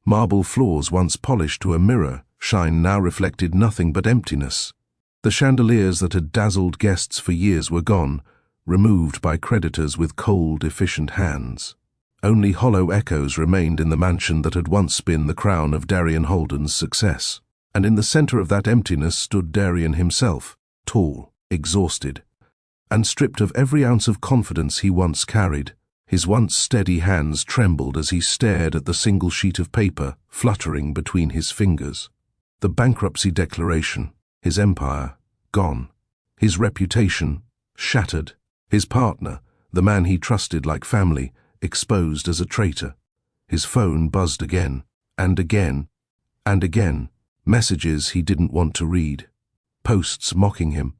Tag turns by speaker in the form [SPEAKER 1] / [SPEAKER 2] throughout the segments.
[SPEAKER 1] Marble floors once polished to a mirror, shine now reflected nothing but emptiness. The chandeliers that had dazzled guests for years were gone, removed by creditors with cold, efficient hands. Only hollow echoes remained in the mansion that had once been the crown of Darian Holden's success. And in the center of that emptiness stood Darian himself, tall, exhausted, and stripped of every ounce of confidence he once carried. His once steady hands trembled as he stared at the single sheet of paper fluttering between his fingers. The bankruptcy declaration, his empire, gone. His reputation, shattered. His partner, the man he trusted like family, exposed as a traitor. His phone buzzed again, and again, and again. Messages he didn't want to read. Posts mocking him.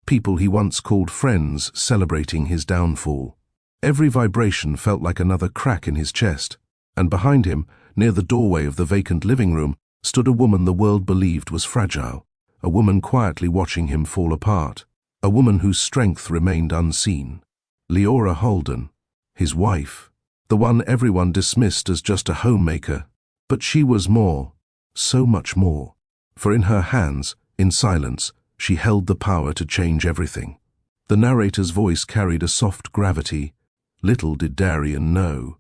[SPEAKER 1] People he once called friends celebrating his downfall. Every vibration felt like another crack in his chest, and behind him, near the doorway of the vacant living room, stood a woman the world believed was fragile, a woman quietly watching him fall apart, a woman whose strength remained unseen. Leora Holden, his wife, the one everyone dismissed as just a homemaker, but she was more, so much more, for in her hands, in silence, she held the power to change everything. The narrator's voice carried a soft gravity. Little did Darian know.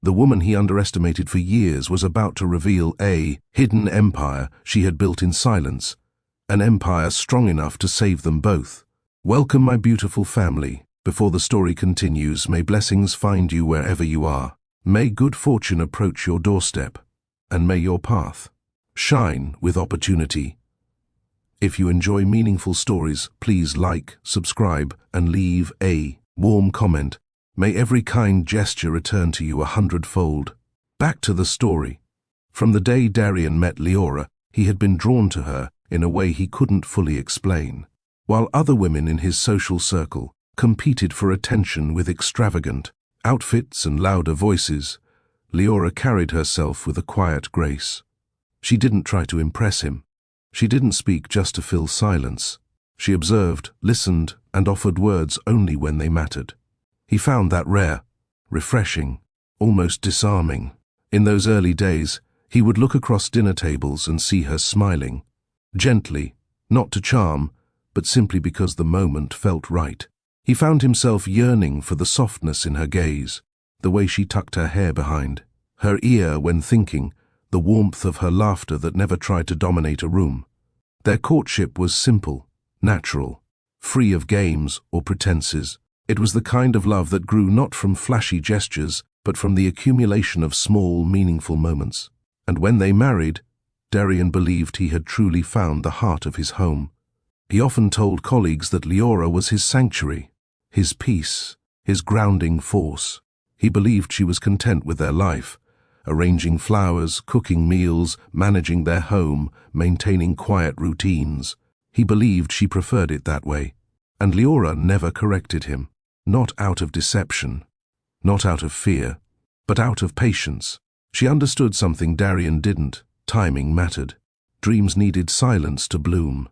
[SPEAKER 1] The woman he underestimated for years was about to reveal a hidden empire she had built in silence, an empire strong enough to save them both. Welcome, my beautiful family. Before the story continues, may blessings find you wherever you are. May good fortune approach your doorstep, and may your path shine with opportunity. If you enjoy meaningful stories, please like, subscribe, and leave a warm comment. May every kind gesture return to you 100-fold. Back to the story. From the day Darian met Leora, he had been drawn to her in a way he couldn't fully explain. While other women in his social circle competed for attention with extravagant outfits and louder voices, Leora carried herself with a quiet grace. She didn't try to impress him. She didn't speak just to fill silence. She observed, listened, and offered words only when they mattered. He found that rare, refreshing, almost disarming. In those early days, he would look across dinner tables and see her smiling, gently, not to charm, but simply because the moment felt right. He found himself yearning for the softness in her gaze, the way she tucked her hair behind, her ear when thinking, the warmth of her laughter that never tried to dominate a room. Their courtship was simple, natural, free of games or pretenses. It was the kind of love that grew not from flashy gestures, but from the accumulation of small, meaningful moments. And when they married, Darian believed he had truly found the heart of his home. He often told colleagues that Leora was his sanctuary, his peace, his grounding force. He believed she was content with their life, arranging flowers, cooking meals, managing their home, maintaining quiet routines. He believed she preferred it that way, and Leora never corrected him. Not out of deception, not out of fear, but out of patience. She understood something Darian didn't. Timing mattered. Dreams needed silence to bloom.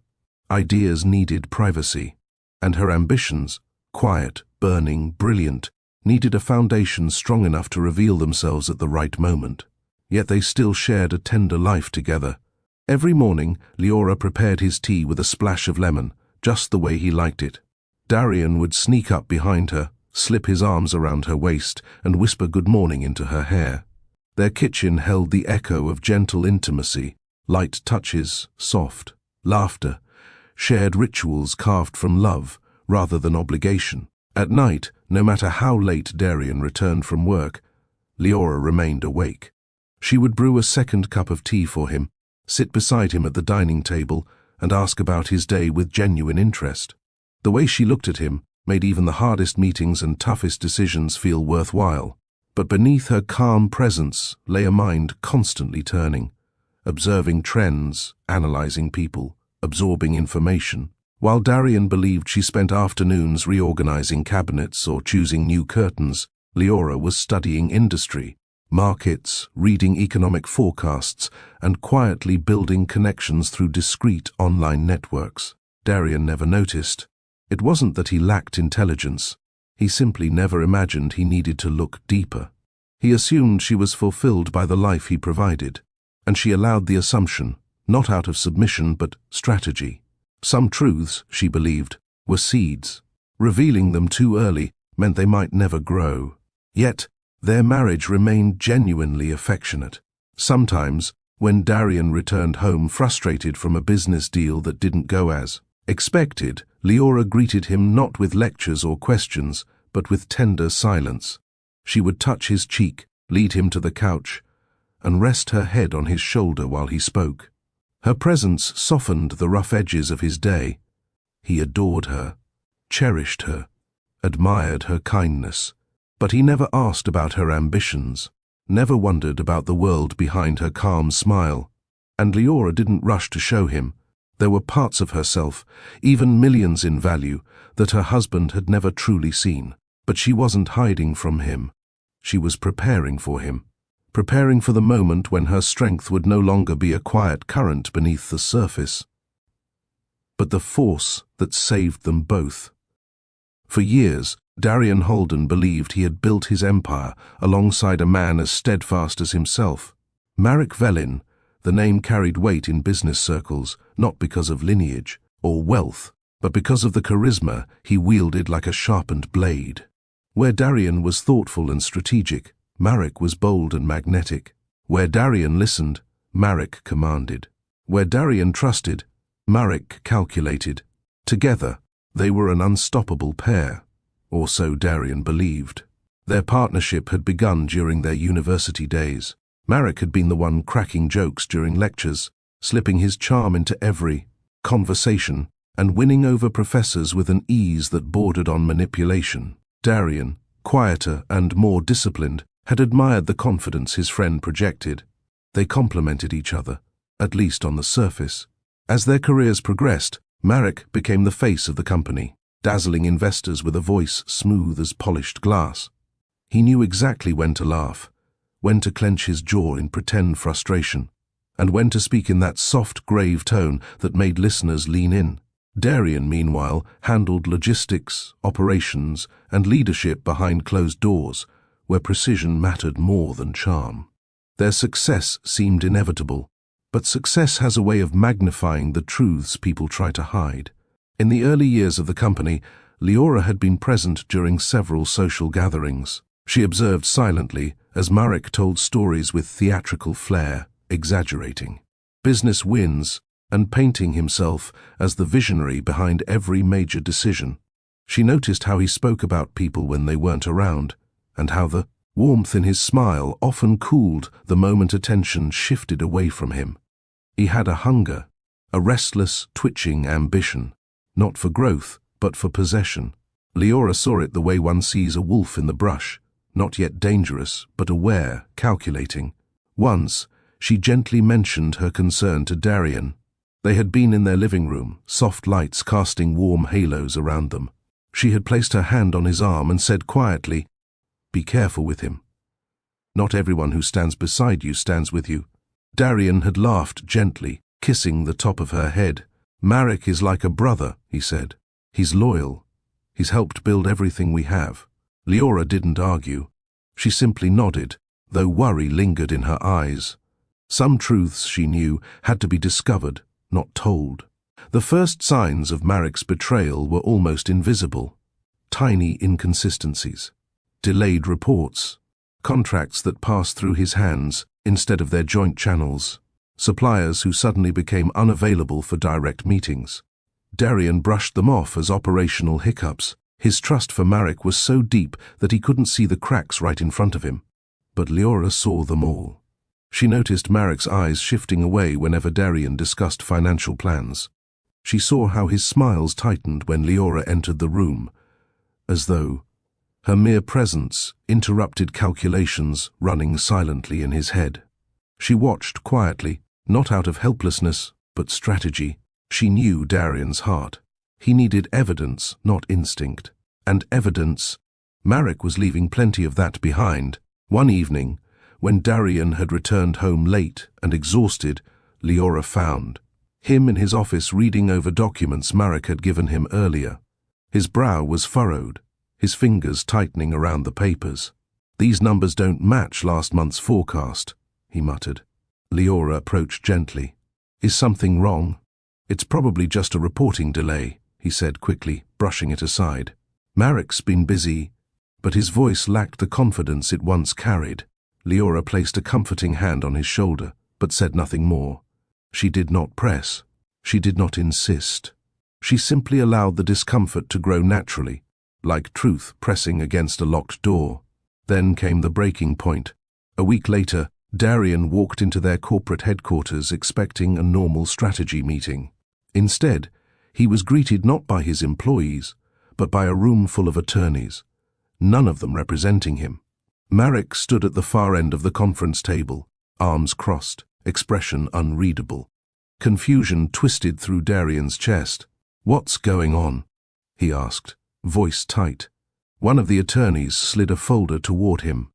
[SPEAKER 1] Ideas needed privacy. And her ambitions, quiet, burning, brilliant, needed a foundation strong enough to reveal themselves at the right moment. Yet they still shared a tender life together. Every morning, Leora prepared his tea with a splash of lemon, just the way he liked it. Darian would sneak up behind her, slip his arms around her waist, and whisper good morning into her hair. Their kitchen held the echo of gentle intimacy, light touches, soft laughter, shared rituals carved from love rather than obligation. At night, no matter how late Darian returned from work, Leora remained awake. She would brew a second cup of tea for him, sit beside him at the dining table, and ask about his day with genuine interest. The way she looked at him made even the hardest meetings and toughest decisions feel worthwhile. But beneath her calm presence lay a mind constantly turning, observing trends, analyzing people, absorbing information. While Darian believed she spent afternoons reorganizing cabinets or choosing new curtains, Leora was studying industry, markets, reading economic forecasts, and quietly building connections through discreet online networks. Darian never noticed. It wasn't that he lacked intelligence. He simply never imagined he needed to look deeper. He assumed she was fulfilled by the life he provided, and she allowed the assumption, not out of submission but strategy. Some truths, she believed, were seeds. Revealing them too early meant they might never grow. Yet, their marriage remained genuinely affectionate. Sometimes, when Darian returned home frustrated from a business deal that didn't go as expected, Leora greeted him not with lectures or questions, but with tender silence. She would touch his cheek, lead him to the couch, and rest her head on his shoulder while he spoke. Her presence softened the rough edges of his day. He adored her, cherished her, admired her kindness, but he never asked about her ambitions, never wondered about the world behind her calm smile. And Leora didn't rush to show him. There were parts of herself, even millions in value, that her husband had never truly seen. But she wasn't hiding from him. She was preparing for him, preparing for the moment when her strength would no longer be a quiet current beneath the surface, but the force that saved them both. For years, Darian Holden believed he had built his empire alongside a man as steadfast as himself. Marek Velin, the name carried weight in business circles, not because of lineage or wealth, but because of the charisma he wielded like a sharpened blade. Where Darian was thoughtful and strategic, Marek was bold and magnetic. Where Darian listened, Marek commanded. Where Darian trusted, Marek calculated. Together, they were an unstoppable pair, or so Darian believed. Their partnership had begun during their university days. Marek had been the one cracking jokes during lectures, slipping his charm into every conversation, and winning over professors with an ease that bordered on manipulation. Darian, quieter and more disciplined, had admired the confidence his friend projected. They complemented each other, at least on the surface. As their careers progressed, Marek became the face of the company, dazzling investors with a voice smooth as polished glass. He knew exactly when to laugh, when to clench his jaw in pretend frustration, and when to speak in that soft, grave tone that made listeners lean in. Darian, meanwhile, handled logistics, operations, and leadership behind closed doors, where precision mattered more than charm. Their success seemed inevitable, but success has a way of magnifying the truths people try to hide. In the early years of the company, Leora had been present during several social gatherings. She observed silently as Marek told stories with theatrical flair, exaggerating business wins and painting himself as the visionary behind every major decision. She noticed how he spoke about people when they weren't around, and how the warmth in his smile often cooled the moment attention shifted away from him. He had a hunger, a restless, twitching ambition, not for growth, but for possession. Leora saw it the way one sees a wolf in the brush, not yet dangerous, but aware, calculating. Once, she gently mentioned her concern to Darian. They had been in their living room, soft lights casting warm halos around them. She had placed her hand on his arm and said quietly, "Be careful with him. Not everyone who stands beside you stands with you." Darian had laughed gently, kissing the top of her head. "Marek is like a brother," he said. "He's loyal. He's helped build everything we have." Leora didn't argue. She simply nodded, though worry lingered in her eyes. Some truths, she knew, had to be discovered, not told. The first signs of Marek's betrayal were almost invisible. Tiny inconsistencies, delayed reports, contracts that passed through his hands instead of their joint channels, suppliers who suddenly became unavailable for direct meetings. Darian brushed them off as operational hiccups. His trust for Marek was so deep that he couldn't see the cracks right in front of him. But Leora saw them all. She noticed Marek's eyes shifting away whenever Darian discussed financial plans. She saw how his smiles tightened when Leora entered the room, as though her mere presence interrupted calculations running silently in his head. She watched quietly, not out of helplessness, but strategy. She knew Darian's heart. He needed evidence, not instinct. And evidence, Marek was leaving plenty of that behind. One evening, when Darian had returned home late and exhausted, Leora found him in his office reading over documents Marek had given him earlier. His brow was furrowed, his fingers tightening around the papers. "These numbers don't match last month's forecast," he muttered. Leora approached gently. "Is something wrong?" "It's probably just a reporting delay," he said quickly, brushing it aside. "Marek's been busy," but his voice lacked the confidence it once carried. Leora placed a comforting hand on his shoulder, but said nothing more. She did not press. She did not insist. She simply allowed the discomfort to grow naturally, like truth pressing against a locked door. Then came the breaking point. A week later, Darian walked into their corporate headquarters expecting a normal strategy meeting. Instead, he was greeted not by his employees, but by a room full of attorneys, none of them representing him. Marek stood at the far end of the conference table, arms crossed, expression unreadable. Confusion twisted through Darian's chest. "What's going on?" he asked, voice tight. One of the attorneys slid a folder toward him.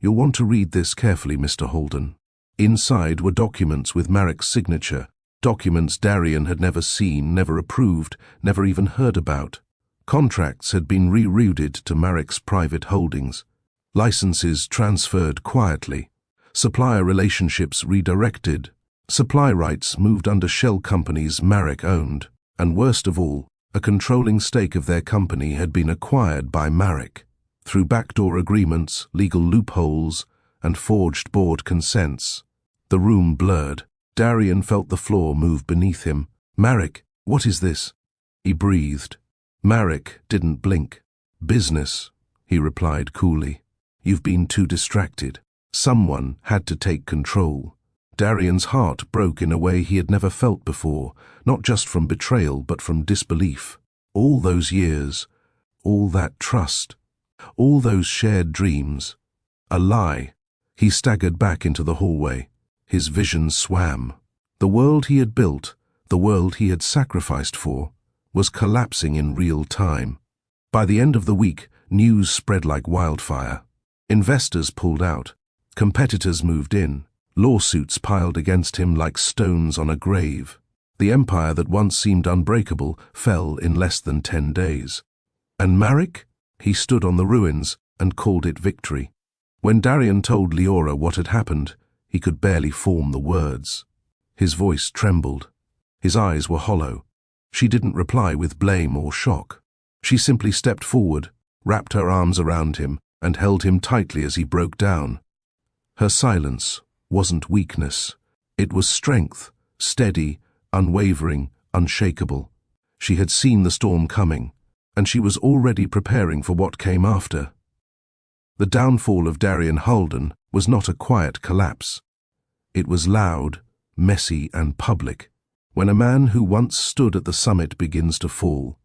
[SPEAKER 1] "You'll want to read this carefully, Mr. Holden." Inside were documents with Marek's signature, documents Darian had never seen, never approved, never even heard about. Contracts had been rerouted to Marek's private holdings, licenses transferred quietly, supplier relationships redirected, supply rights moved under shell companies Marek owned, and worst of all, a controlling stake of their company had been acquired by Marek. Through backdoor agreements, legal loopholes, and forged board consents. The room blurred. Darian felt the floor move beneath him. "Marek, what is this?" he breathed. Marek didn't blink. "Business," he replied coolly. "You've been too distracted. Someone had to take control." Darian's heart broke in a way he had never felt before, not just from betrayal but from disbelief. All those years, all that trust, all those shared dreams. A lie. He staggered back into the hallway. His vision swam. The world he had built, the world he had sacrificed for, was collapsing in real time. By the end of the week, news spread like wildfire. Investors pulled out. Competitors moved in. Lawsuits piled against him like stones on a grave. The empire that once seemed unbreakable fell in less than 10 days. And Marek? He stood on the ruins and called it victory. When Darian told Leora what had happened, he could barely form the words. His voice trembled. His eyes were hollow. She didn't reply with blame or shock. She simply stepped forward, wrapped her arms around him, and held him tightly as he broke down. Her silence wasn't weakness. It was strength, steady, unwavering, unshakable. She had seen the storm coming, and she was already preparing for what came after. The downfall of Darian Holden was not a quiet collapse. It was loud, messy, and public. When a man who once stood at the summit begins to fall,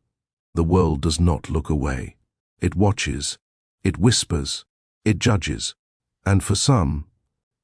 [SPEAKER 1] the world does not look away. It watches, it whispers, it judges, and for some,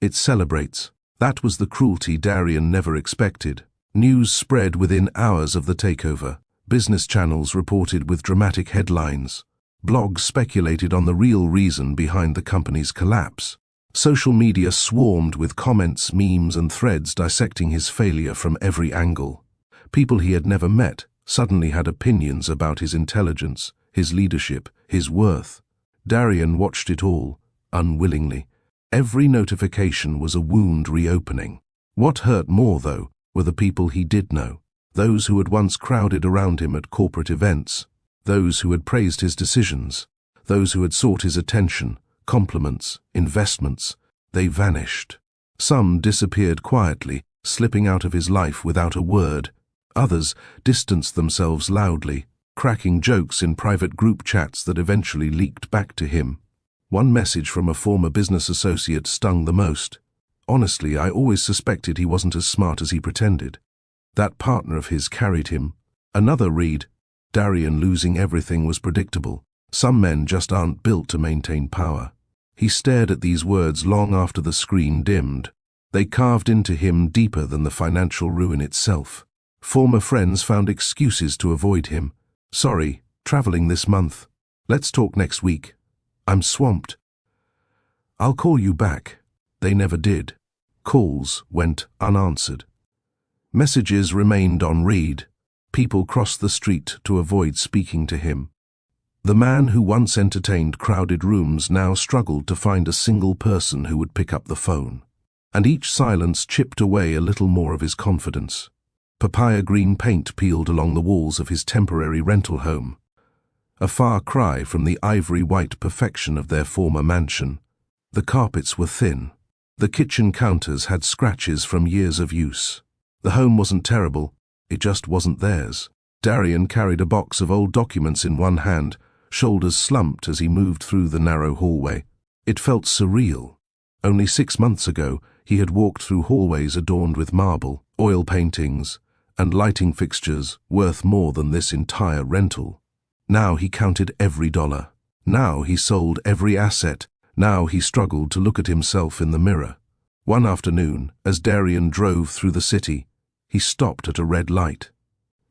[SPEAKER 1] it celebrates. That was the cruelty Darian never expected. News spread within hours of the takeover. Business channels reported with dramatic headlines. Blogs speculated on the real reason behind the company's collapse. Social media swarmed with comments, memes, and threads dissecting his failure from every angle. People he had never met suddenly had opinions about his intelligence, his leadership, his worth. Darian watched it all, unwillingly. Every notification was a wound reopening. What hurt more, though, were the people he did know, those who had once crowded around him at corporate events, those who had praised his decisions, those who had sought his attention, compliments, investments. They vanished. Some disappeared quietly, slipping out of his life without a word. Others distanced themselves loudly, cracking jokes in private group chats that eventually leaked back to him. One message from a former business associate stung the most. "Honestly, I always suspected he wasn't as smart as he pretended. That partner of his carried him." Another read, "Darian losing everything was predictable. Some men just aren't built to maintain power." He stared at these words long after the screen dimmed. They carved into him deeper than the financial ruin itself. Former friends found excuses to avoid him. "Sorry, traveling this month. Let's talk next week. I'm swamped." "I'll call you back." They never did. Calls went unanswered. Messages remained on read. People crossed the street to avoid speaking to him. The man who once entertained crowded rooms now struggled to find a single person who would pick up the phone. And each silence chipped away a little more of his confidence. Papaya green paint peeled along the walls of his temporary rental home, a far cry from the ivory-white perfection of their former mansion. The carpets were thin. The kitchen counters had scratches from years of use. The home wasn't terrible, it just wasn't theirs. Darian carried a box of old documents in one hand, shoulders slumped as he moved through the narrow hallway. It felt surreal. Only 6 months ago, he had walked through hallways adorned with marble, oil paintings, and lighting fixtures worth more than this entire rental. Now he counted every dollar. Now he sold every asset. Now he struggled to look at himself in the mirror. One afternoon, as Darian drove through the city, he stopped at a red light.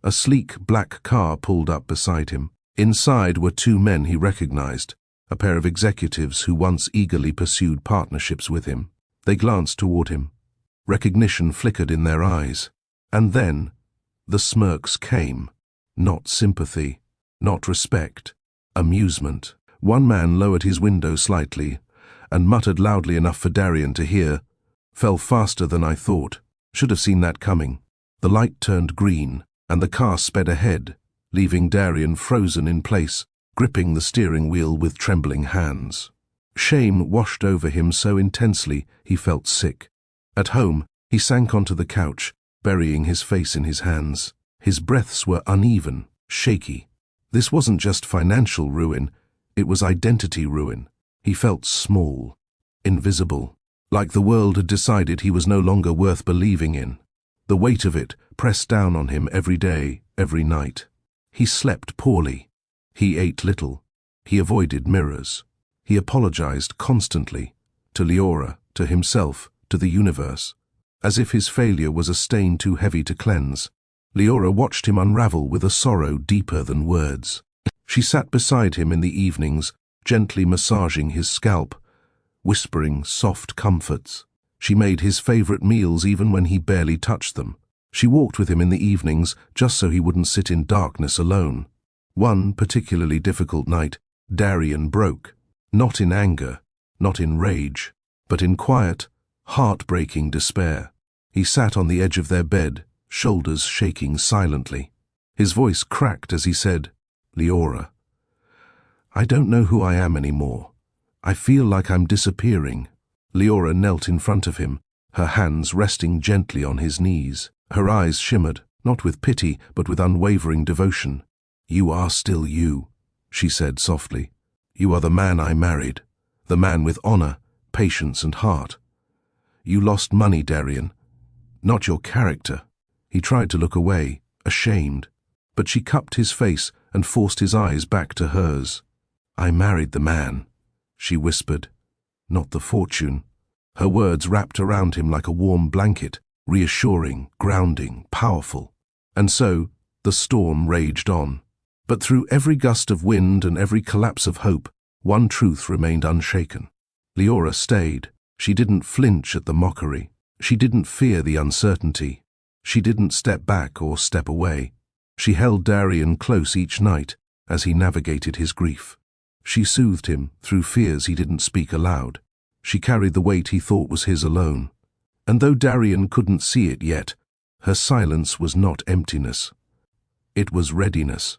[SPEAKER 1] A sleek black car pulled up beside him. Inside were 2 men he recognized, a pair of executives who once eagerly pursued partnerships with him. They glanced toward him. Recognition flickered in their eyes. And then, the smirks came. Not sympathy, not respect, amusement. One man lowered his window slightly and muttered loudly enough for Darian to hear, "Fell faster than I thought. Should have seen that coming." The light turned green, and the car sped ahead, leaving Darian frozen in place, gripping the steering wheel with trembling hands. Shame washed over him so intensely he felt sick. At home, he sank onto the couch, burying his face in his hands. His breaths were uneven, shaky. This wasn't just financial ruin, it was identity ruin. He felt small, invisible, like the world had decided he was no longer worth believing in. The weight of it pressed down on him every day, every night. He slept poorly. He ate little. He avoided mirrors. He apologized constantly, to Leora, to himself, to the universe, as if his failure was a stain too heavy to cleanse. Leora watched him unravel with a sorrow deeper than words. She sat beside him in the evenings, gently massaging his scalp, whispering soft comforts. She made his favorite meals even when he barely touched them. She walked with him in the evenings just so he wouldn't sit in darkness alone. One particularly difficult night, Darian broke. Not in anger, not in rage, but in quiet, heartbreaking despair. He sat on the edge of their bed, shoulders shaking silently. His voice cracked as he said, "Leora, I don't know who I am anymore. I feel like I'm disappearing." Leora knelt in front of him, her hands resting gently on his knees. Her eyes shimmered, not with pity, but with unwavering devotion. "You are still you," she said softly. "You are the man I married, the man with honor, patience, and heart. You lost money, Darian, not your character." He tried to look away, ashamed, but she cupped his face and forced his eyes back to hers. "I married the man," she whispered, "not the fortune." Her words wrapped around him like a warm blanket, reassuring, grounding, powerful. And so, the storm raged on. But through every gust of wind and every collapse of hope, one truth remained unshaken. Leora stayed. She didn't flinch at the mockery. She didn't fear the uncertainty. She didn't step back or step away. She held Darian close each night as he navigated his grief. She soothed him through fears he didn't speak aloud. She carried the weight he thought was his alone. And though Darian couldn't see it yet, her silence was not emptiness. It was readiness.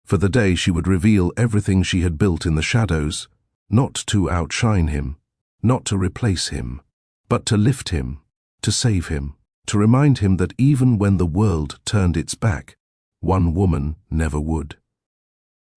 [SPEAKER 1] For the day she would reveal everything she had built in the shadows, not to outshine him, not to replace him, but to lift him, to save him, to remind him that even when the world turned its back, one woman never would.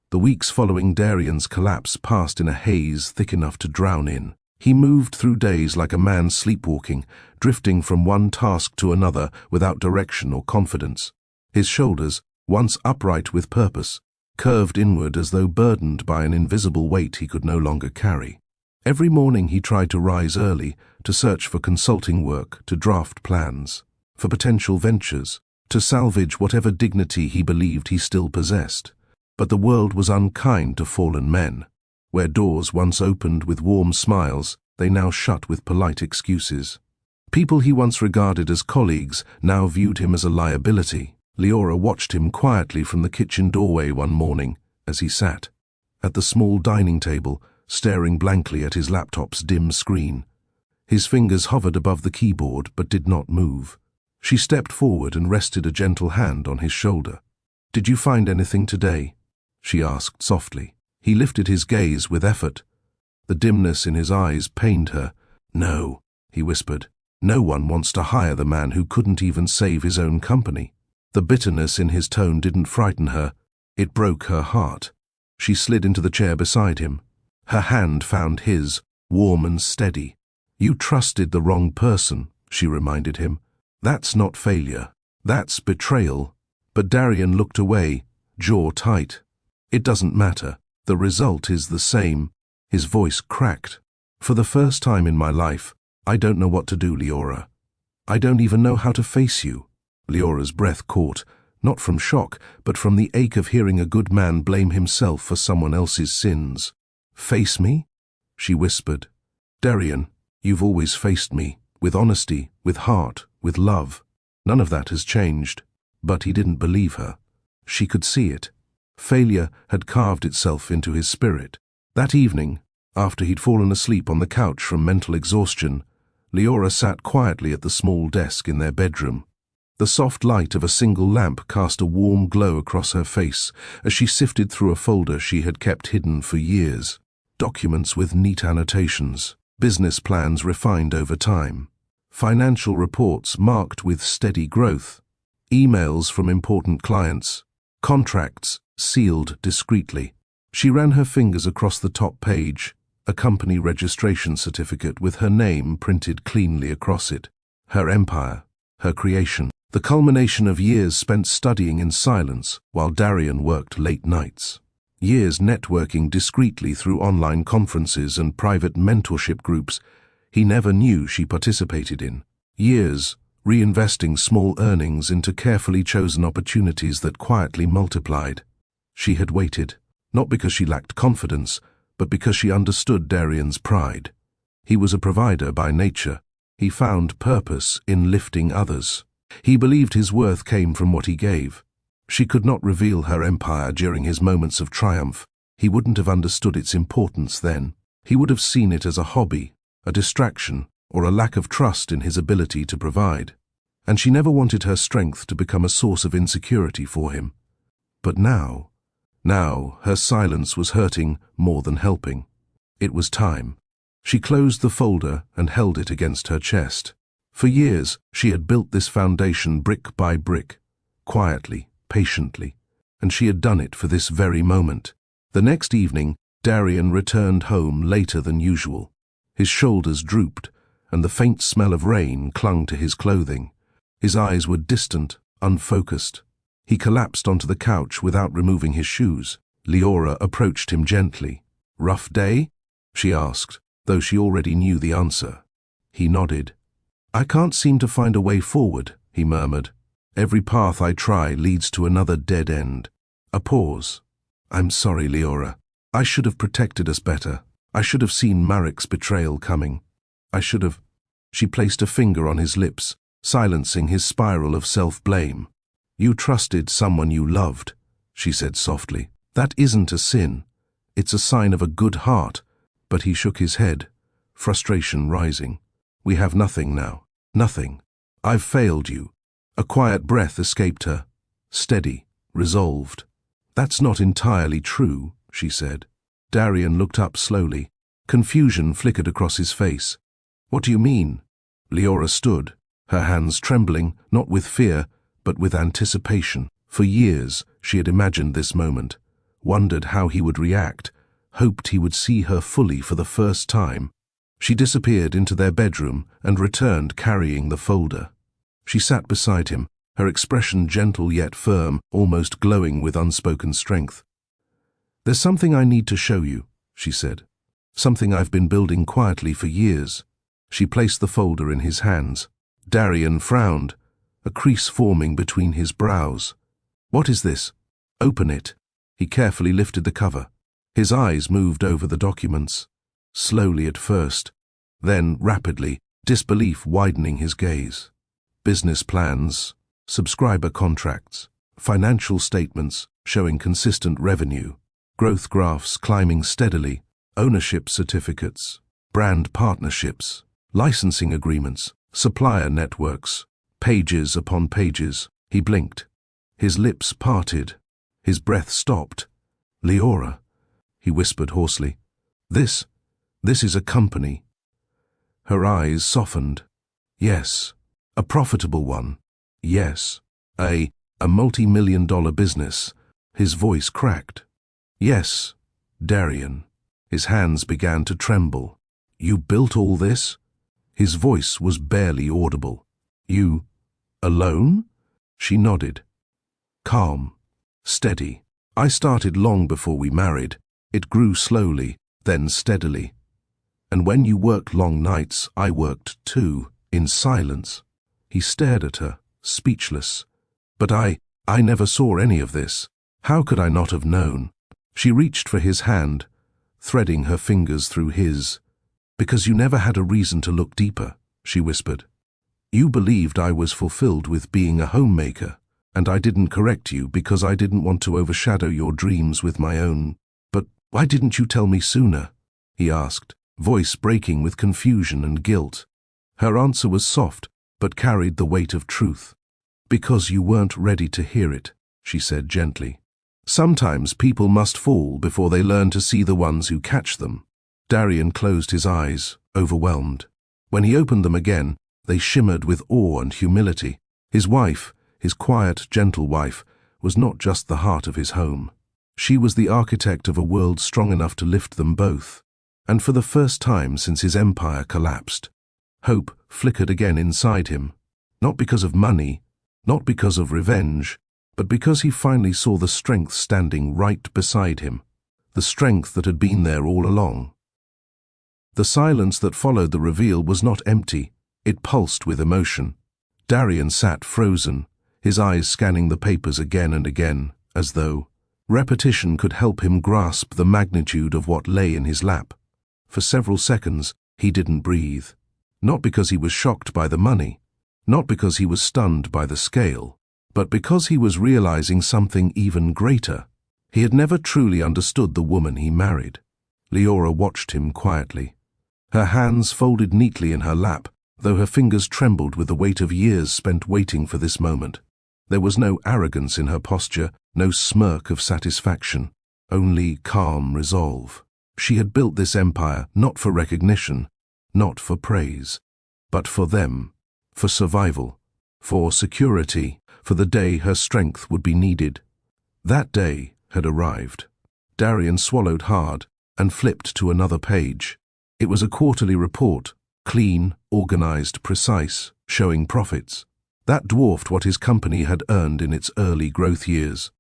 [SPEAKER 1] The weeks following Darian's collapse passed in a haze thick enough to drown in. He moved through days like a man sleepwalking, drifting from one task to another without direction or confidence. His shoulders, once upright with purpose, curved inward as though burdened by an invisible weight he could no longer carry. Every morning he tried to rise early, to search for consulting work, to draft plans, for potential ventures, to salvage whatever dignity he believed he still possessed. But the world was unkind to fallen men. Where doors once opened with warm smiles, they now shut with polite excuses. People he once regarded as colleagues now viewed him as a liability. Leora watched him quietly from the kitchen doorway one morning as he sat. at the small dining table, staring blankly at his laptop's dim screen. His fingers hovered above the keyboard but did not move. She stepped forward and rested a gentle hand on his shoulder. "Did you find anything today?" she asked softly. He lifted his gaze with effort. The dimness in his eyes pained her. "No," he whispered. "No one wants to hire the man who couldn't even save his own company." The bitterness in his tone didn't frighten her. It broke her heart. She slid into the chair beside him. Her hand found his, warm and steady. "You trusted the wrong person," she reminded him. "That's not failure. That's betrayal." But Darian looked away, jaw tight. "It doesn't matter. The result is the same." His voice cracked. "For the first time in my life, I don't know what to do, Leora. I don't even know how to face you." Leora's breath caught, not from shock, but from the ache of hearing a good man blame himself for someone else's sins. "Face me?" she whispered. "Darian, you've always faced me, with honesty, with heart, with love. None of that has changed." But he didn't believe her. She could see it. Failure had carved itself into his spirit. That evening, after he'd fallen asleep on the couch from mental exhaustion, Leora sat quietly at the small desk in their bedroom. The soft light of a single lamp cast a warm glow across her face as she sifted through a folder she had kept hidden for years. Documents with neat annotations, business plans refined over time, financial reports marked with steady growth, emails from important clients, contracts sealed discreetly. She ran her fingers across the top page, a company registration certificate with her name printed cleanly across it. Her empire, her creation, the culmination of years spent studying in silence while Darian worked late nights. Years networking discreetly through online conferences and private mentorship groups he never knew she participated in. Years reinvesting small earnings into carefully chosen opportunities that quietly multiplied. She had waited, not because she lacked confidence, but because she understood Darian's pride. He was a provider by nature. He found purpose in lifting others. He believed his worth came from what he gave. She could not reveal her empire during his moments of triumph. He wouldn't have understood its importance then. He would have seen it as a hobby, a distraction, or a lack of trust in his ability to provide. And she never wanted her strength to become a source of insecurity for him. But now her silence was hurting more than helping. It was time. She closed the folder and held it against her chest. For years, she had built this foundation brick by brick, quietly, patiently, and she had done it for this very moment. The next evening, Darian returned home later than usual. His shoulders drooped, and the faint smell of rain clung to his clothing. His eyes were distant, unfocused. He collapsed onto the couch without removing his shoes. Leora approached him gently. "Rough day?" she asked, though she already knew the answer. He nodded. "I can't seem to find a way forward," he murmured. "Every path I try leads to another dead end." A pause. "I'm sorry, Leora. I should have protected us better. I should have seen Marek's betrayal coming. I should have—" She placed a finger on his lips, silencing his spiral of self-blame. "You trusted someone you loved," she said softly. "That isn't a sin. It's a sign of a good heart." But he shook his head, frustration rising. "We have nothing now. Nothing. I've failed you." A quiet breath escaped her, steady, resolved. "That's not entirely true," she said. Darian looked up slowly. Confusion flickered across his face. "What do you mean?" Leora stood, her hands trembling, not with fear, but with anticipation. For years, she had imagined this moment, wondered how he would react, hoped he would see her fully for the first time. She disappeared into their bedroom and returned carrying the folder. She sat beside him, her expression gentle yet firm, almost glowing with unspoken strength. "There's something I need to show you," she said. "Something I've been building quietly for years." She placed the folder in his hands. Darian frowned, a crease forming between his brows. "What is this?" "Open it." He carefully lifted the cover. His eyes moved over the documents, slowly at first, then rapidly, disbelief widening his gaze. Business plans, subscriber contracts, financial statements showing consistent revenue. growth graphs climbing steadily, ownership certificates, brand partnerships, licensing agreements, supplier networks, pages upon pages. He blinked. His lips parted. His breath stopped. "Leora," he whispered hoarsely. This is a company." Her eyes softened. "Yes. A profitable one. Yes. A multi-million-dollar business." His voice cracked. "Yes, Darian." His hands began to tremble. "You built all this?" His voice was barely audible. "You alone?" She nodded. "Calm. Steady. I started long before we married. It grew slowly, then steadily. And when you worked long nights, I worked too, in silence." He stared at her, speechless. "But I never saw any of this. How could I not have known?" She reached for his hand, threading her fingers through his. "Because you never had a reason to look deeper," she whispered. "You believed I was fulfilled with being a homemaker, and I didn't correct you because I didn't want to overshadow your dreams with my own. But why didn't you tell me sooner?" he asked, voice breaking with confusion and guilt. Her answer was soft, but carried the weight of truth. "Because you weren't ready to hear it," she said gently. "Sometimes people must fall before they learn to see the ones who catch them." Darian closed his eyes, overwhelmed. When he opened them again, they shimmered with awe and humility. His wife, his quiet, gentle wife, was not just the heart of his home. She was the architect of a world strong enough to lift them both. And for the first time since his empire collapsed, hope flickered again inside him. Not because of money, not because of revenge, but because he finally saw the strength standing right beside him. The strength that had been there all along. The silence that followed the reveal was not empty. It pulsed with emotion. Darian sat frozen, his eyes scanning the papers again and again, as though repetition could help him grasp the magnitude of what lay in his lap. For several seconds, he didn't breathe. Not because he was shocked by the money, not because he was stunned by the scale, but because he was realizing something even greater. He had never truly understood the woman he married. Leora watched him quietly. Her hands folded neatly in her lap, though her fingers trembled with the weight of years spent waiting for this moment. There was no arrogance in her posture, no smirk of satisfaction, only calm resolve. She had built this empire not for recognition, not for praise, but for them, for survival, for security, for the day her strength would be needed. That day had arrived. Darian swallowed hard and flipped to another page. It was a quarterly report, clean, organized, precise, showing profits. That dwarfed what his company had earned in its early growth years.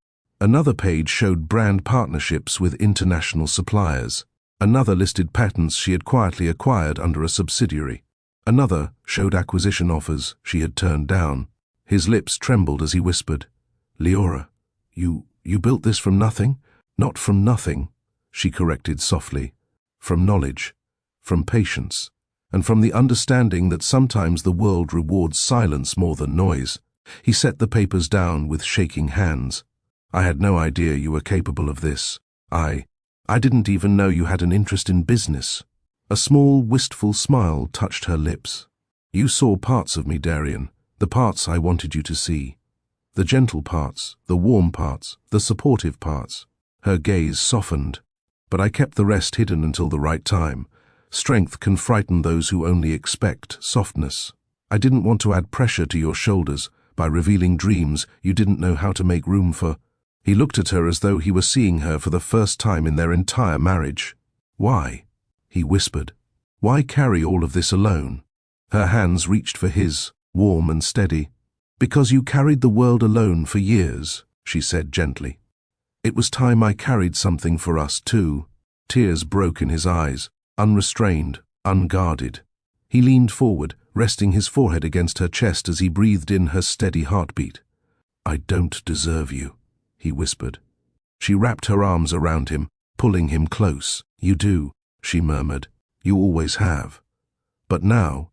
[SPEAKER 1] Another page showed brand partnerships with international suppliers. Another listed patents she had quietly acquired under a subsidiary. Another showed acquisition offers she had turned down. His lips trembled as he whispered, "Leora, you built this from nothing?" "Not from nothing," she corrected softly. "From knowledge, from patience, and from the understanding that sometimes the world rewards silence more than noise." He set the papers down with shaking hands. "I had no idea you were capable of this. I didn't even know you had an interest in business." A small, wistful smile touched her lips. "You saw parts of me, Darian, the parts I wanted you to see. The gentle parts, the warm parts, the supportive parts." Her gaze softened. "But I kept the rest hidden until the right time. Strength can frighten those who only expect softness. I didn't want to add pressure to your shoulders by revealing dreams you didn't know how to make room for." He looked at her as though he were seeing her for the first time in their entire marriage. "Why?" he whispered. "Why carry all of this alone?" Her hands reached for his, warm and steady. "Because you carried the world alone for years," she said gently. "It was time I carried something for us too." Tears broke in his eyes, unrestrained, unguarded. He leaned forward, resting his forehead against her chest as he breathed in her steady heartbeat. "I don't deserve you," he whispered. She wrapped her arms around him, pulling him close. "You do," she murmured. "You always have. But now,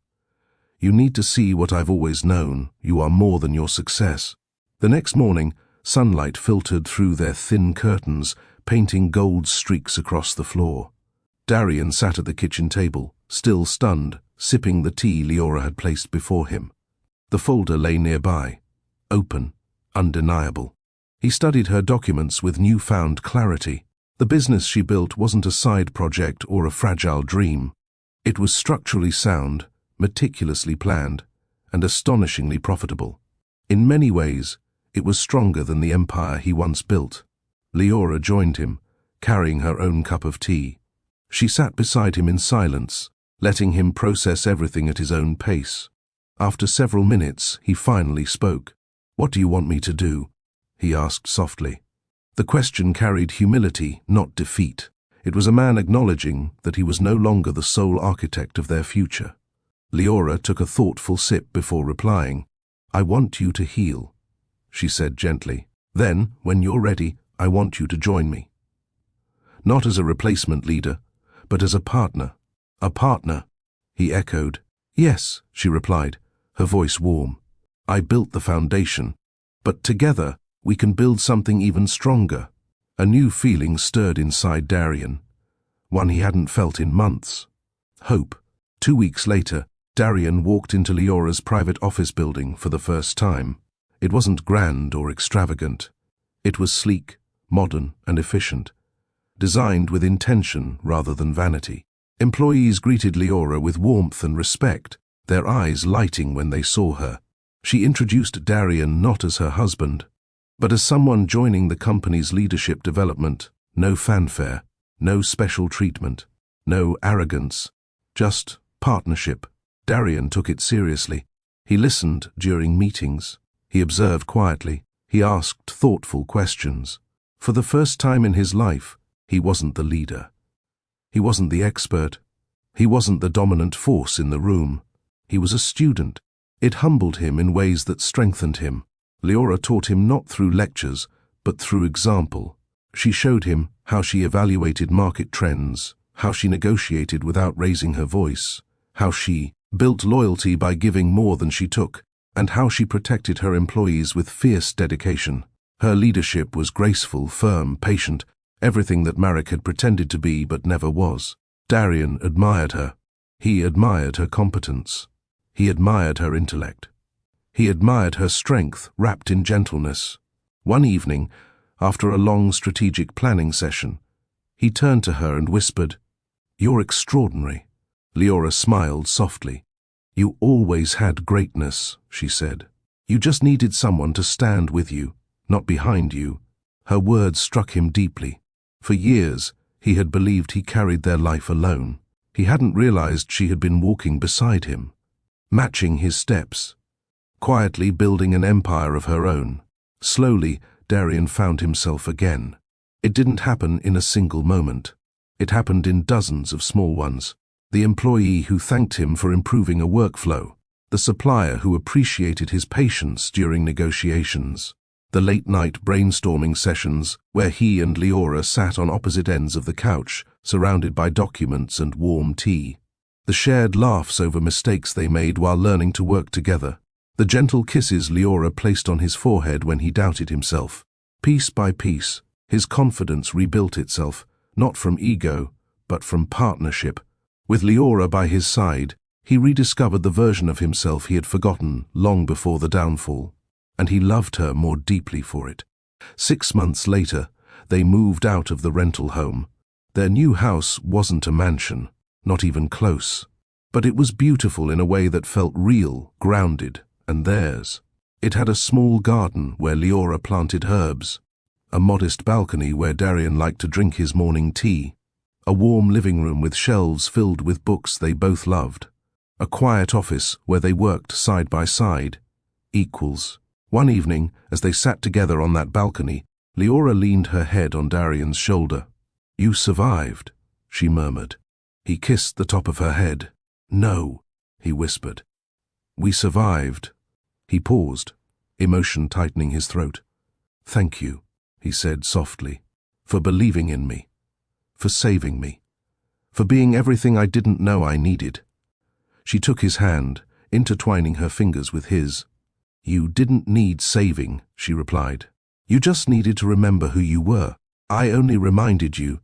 [SPEAKER 1] you need to see what I've always known. You are more than your success." The next morning, sunlight filtered through their thin curtains, painting gold streaks across the floor. Darian sat at the kitchen table, still stunned, sipping the tea Leora had placed before him. The folder lay nearby, open, undeniable. He studied her documents with newfound clarity. The business she built wasn't a side project or a fragile dream. It was structurally sound, meticulously planned, and astonishingly profitable. In many ways, it was stronger than the empire he once built. Leora joined him, carrying her own cup of tea. She sat beside him in silence, letting him process everything at his own pace. After several minutes, he finally spoke. "What do you want me to do?" he asked softly. The question carried humility, not defeat. It was a man acknowledging that he was no longer the sole architect of their future. Leora took a thoughtful sip before replying. "I want you to heal," she said gently. "Then, when you're ready, I want you to join me. Not as a replacement leader, but as a partner." "A partner?" he echoed. "Yes," she replied, her voice warm. "I built the foundation, but together we can build something even stronger." A new feeling stirred inside Darian, one he hadn't felt in months. Hope. 2 weeks later, Darian walked into Leora's private office building for the first time. It wasn't grand or extravagant. It was sleek, modern, and efficient, designed with intention rather than vanity. Employees greeted Leora with warmth and respect, their eyes lighting when they saw her. She introduced Darian not as her husband, but as someone joining the company's leadership development. No fanfare, no special treatment, no arrogance, just partnership. Darian took it seriously. He listened during meetings. He observed quietly. He asked thoughtful questions. For the first time in his life, he wasn't the leader. He wasn't the expert. He wasn't the dominant force in the room. He was a student. It humbled him in ways that strengthened him. Leora taught him not through lectures, but through example. She showed him how she evaluated market trends, how she negotiated without raising her voice, how she built loyalty by giving more than she took, and how she protected her employees with fierce dedication. Her leadership was graceful, firm, patient, everything that Marek had pretended to be but never was. Darian admired her. He admired her competence. He admired her intellect. He admired her strength wrapped in gentleness. One evening, after a long strategic planning session, he turned to her and whispered, "You're extraordinary." Leora smiled softly. "You always had greatness," she said. "You just needed someone to stand with you, not behind you." Her words struck him deeply. For years, he had believed he carried their life alone. He hadn't realized she had been walking beside him, matching his steps, quietly building an empire of her own. Slowly, Darian found himself again. It didn't happen in a single moment. It happened in dozens of small ones. The employee who thanked him for improving a workflow, the supplier who appreciated his patience during negotiations, the late-night brainstorming sessions where he and Leora sat on opposite ends of the couch, surrounded by documents and warm tea, the shared laughs over mistakes they made while learning to work together, the gentle kisses Leora placed on his forehead when he doubted himself. Piece by piece, his confidence rebuilt itself, not from ego, but from partnership. With Leora by his side, he rediscovered the version of himself he had forgotten long before the downfall, and he loved her more deeply for it. 6 months later, they moved out of the rental home. Their new house wasn't a mansion, not even close, but it was beautiful in a way that felt real, grounded, and theirs. It had a small garden where Leora planted herbs, a modest balcony where Darian liked to drink his morning tea, a warm living room with shelves filled with books they both loved, a quiet office where they worked side by side, equals. One evening, as they sat together on that balcony, Leora leaned her head on Darian's shoulder. "You survived," she murmured. He kissed the top of her head. "No," he whispered. "We survived." He paused, emotion tightening his throat. "Thank you," he said softly, "for believing in me, for saving me, for being everything I didn't know I needed." She took his hand, intertwining her fingers with his. "You didn't need saving," she replied. "You just needed to remember who you were. I only reminded you.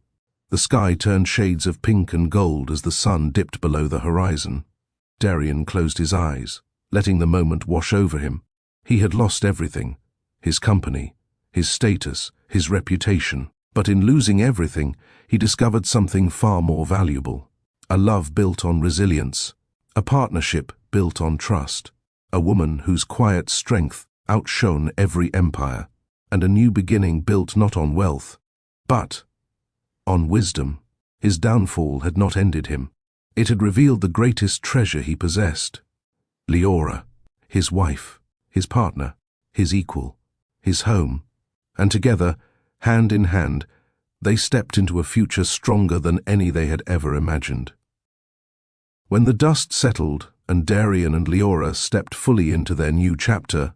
[SPEAKER 1] The sky turned shades of pink and gold as the sun dipped below the horizon. Darian closed his eyes, letting the moment wash over him. He had lost everything: his company, his status, his reputation. But in losing everything, he discovered something far more valuable. A love built on resilience, a partnership built on trust, a woman whose quiet strength outshone every empire, and a new beginning built not on wealth, but on wisdom. His downfall had not ended him. It had revealed the greatest treasure he possessed: Leora, his wife, his partner, his equal, his home. And together, hand in hand, they stepped into a future stronger than any they had ever imagined. When the dust settled and Darian and Leora stepped fully into their new chapter,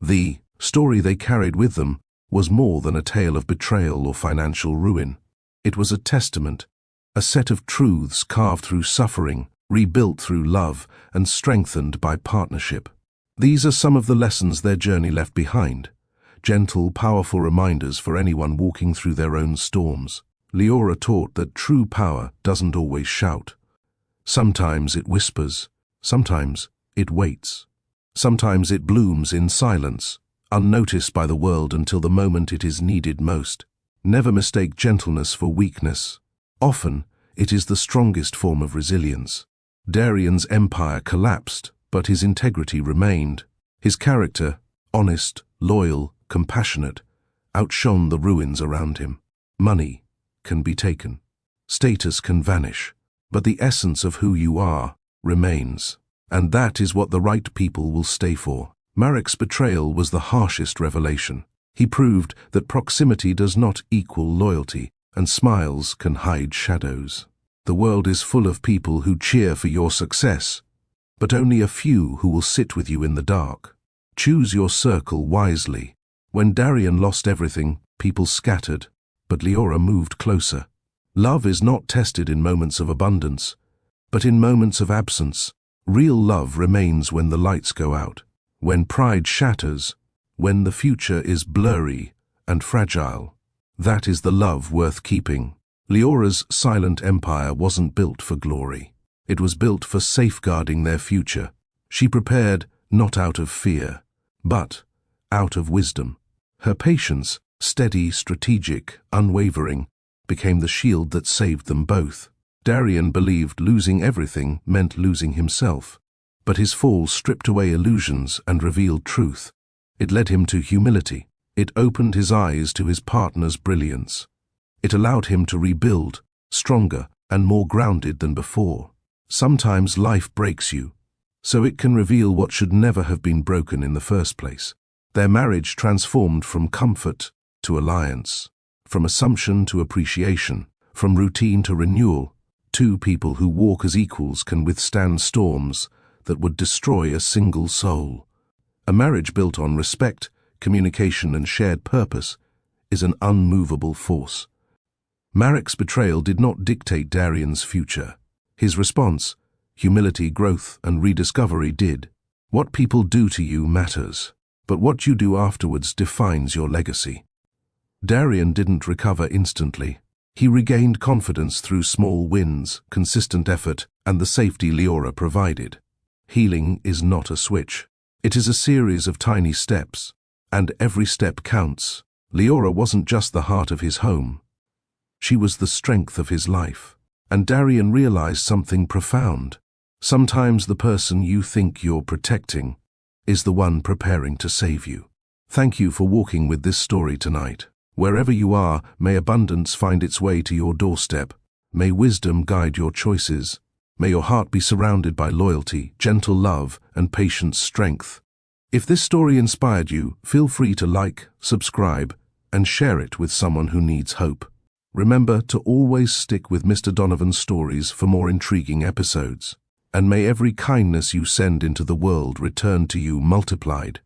[SPEAKER 1] the story they carried with them was more than a tale of betrayal or financial ruin. It was a testament, a set of truths carved through suffering, rebuilt through love, and strengthened by partnership. These are some of the lessons their journey left behind, gentle, powerful reminders for anyone walking through their own storms. Leora taught that true power doesn't always shout. Sometimes it whispers, sometimes it waits. Sometimes it blooms in silence, unnoticed by the world until the moment it is needed most. Never mistake gentleness for weakness. Often, it is the strongest form of resilience. Darian's empire collapsed, but his integrity remained. His character, honest, loyal, compassionate, outshone the ruins around him. Money can be taken. Status can vanish. But the essence of who you are remains. And that is what the right people will stay for. Marek's betrayal was the harshest revelation. He proved that proximity does not equal loyalty, and smiles can hide shadows. The world is full of people who cheer for your success, but only a few who will sit with you in the dark. Choose your circle wisely. When Darian lost everything, people scattered, but Leora moved closer. Love is not tested in moments of abundance, but in moments of absence. Real love remains when the lights go out, when pride shatters, when the future is blurry and fragile. That is the love worth keeping. Leora's silent empire wasn't built for glory. It was built for safeguarding their future. She prepared not out of fear, but out of wisdom. Her patience, steady, strategic, unwavering, became the shield that saved them both. Darian believed losing everything meant losing himself, but his fall stripped away illusions and revealed truth. It led him to humility. It opened his eyes to his partner's brilliance. It allowed him to rebuild, stronger and more grounded than before. Sometimes life breaks you, so it can reveal what should never have been broken in the first place. Their marriage transformed from comfort to alliance, from assumption to appreciation, from routine to renewal. Two people who walk as equals can withstand storms that would destroy a single soul. A marriage built on respect, communication, and shared purpose is an unmovable force. Marek's betrayal did not dictate Darian's future. His response, humility, growth, and rediscovery did. What people do to you matters, but what you do afterwards defines your legacy. Darian didn't recover instantly. He regained confidence through small wins, consistent effort, and the safety Leora provided. Healing is not a switch. It is a series of tiny steps, and every step counts. Leora wasn't just the heart of his home. She was the strength of his life. And Darian realized something profound. Sometimes the person you think you're protecting is the one preparing to save you. Thank you for walking with this story tonight. Wherever you are, may abundance find its way to your doorstep. May wisdom guide your choices. May your heart be surrounded by loyalty, gentle love, and patient strength. If this story inspired you, feel free to like, subscribe, and share it with someone who needs hope. Remember to always stick with Mr. Donovan Stories for more intriguing episodes. And may every kindness you send into the world return to you multiplied.